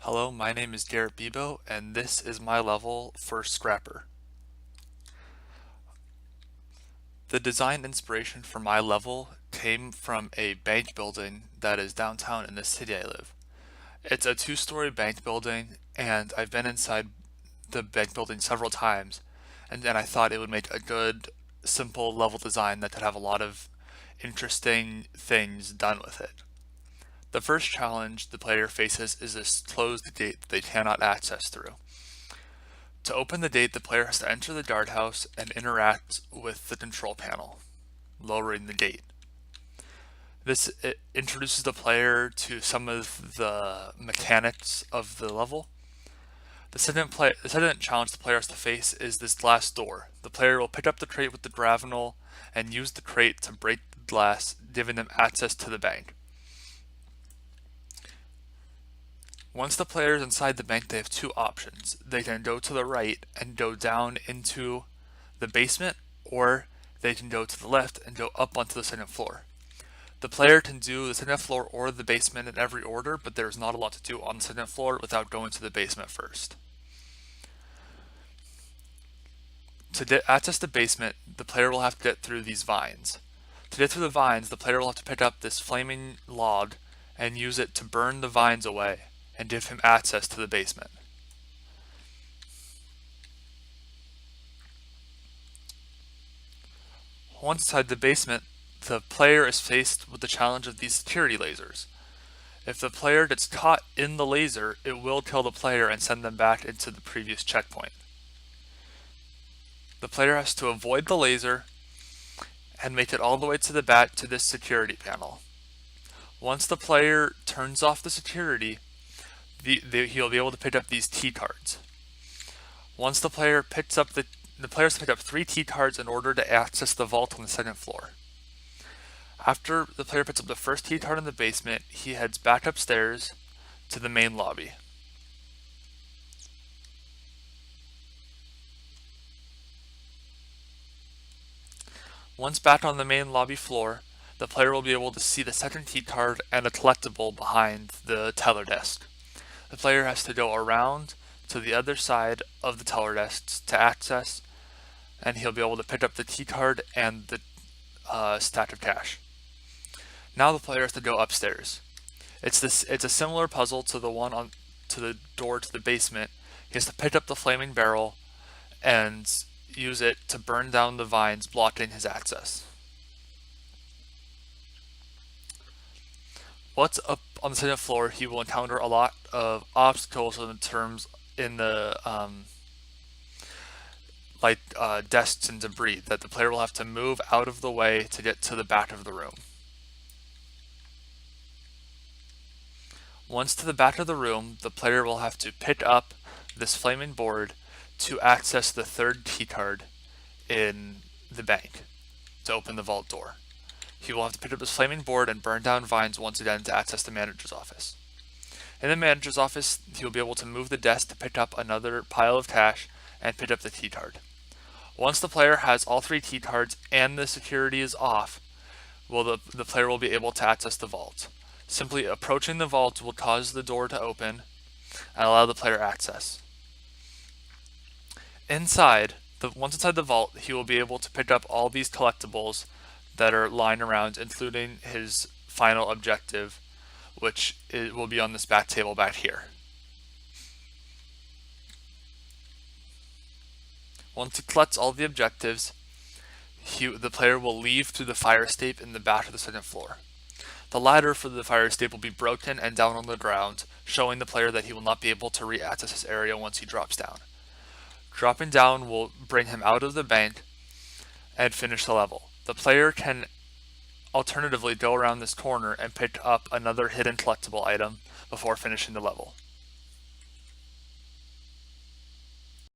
Hello, my name is Garrett Bibeau, and this is my level for Scrapper. The design inspiration for my level came from a bank building that is downtown in the city I live. It's a two-story bank building, and I've been inside the bank building several times, and then I thought it would make a good, simple level design that could have a lot of interesting things done with it. The first challenge the player faces is this closed gate that they cannot access through. To open the gate, the player has to enter the guardhouse and interact with the control panel, lowering the gate. This introduces the player to some of the mechanics of the level. The second challenge the player has to face is this glass door. The player will pick up the crate with the gravenal and use the crate to break the glass, giving them access to the bank. Once the player is inside the bank, they have two options. They can go to the right and go down into the basement, or they can go to the left and go up onto the second floor. The player can do the second floor or the basement in every order, but there's not a lot to do on the second floor without going to the basement first. To access the basement, the player will have to get through these vines. To get through the vines, the player will have to pick up this flaming log and use it to burn the vines away and give him access to the basement. Once inside the basement, the player is faced with the challenge of these security lasers. If the player gets caught in the laser, it will kill the player and send them back into the previous checkpoint. The player has to avoid the laser and make it all the way to the back to this security panel. Once the player turns off the security, he'll be able to pick up these key cards. Once the player picks up the player has to pick up 3 key cards in order to access the vault on the second floor. After the player picks up the first key card in the basement, he heads back upstairs to the main lobby. Once back on the main lobby floor, the player will be able to see the second key card and a collectible behind the teller desk. The player has to go around to the other side of the teller desk to access, and he'll be able to pick up the key card and the stack of cash. Now the player has to go upstairs. It's a similar puzzle to the one to the door to the basement. He has to pick up the flaming barrel and use it to burn down the vines blocking his access. Once up on the second floor, he will encounter a lot of obstacles in the desks and debris that the player will have to move out of the way to get to the back of the room. Once to the back of the room, the player will have to pick up this flaming board to access the third key card in the bank to open the vault door. He will have to pick up this flaming board and burn down vines once again to access the manager's office. In the manager's office, he will be able to move the desk to pick up another pile of cash and pick up the key card. Once the player has all 3 key cards and the security is off, the player will be able to access the vault. Simply approaching the vault will cause the door to open and allow the player access. Once inside the vault, he will be able to pick up all these collectibles that are lying around, including his final objective, which will be on this back table back here. Once he collects all the objectives, the player will leave through the fire escape in the back of the second floor. The ladder for the fire escape will be broken and down on the ground, showing the player that he will not be able to re-access this area once he drops down. Dropping down will bring him out of the bank and finish the level. The player can alternatively go around this corner and pick up another hidden collectible item before finishing the level.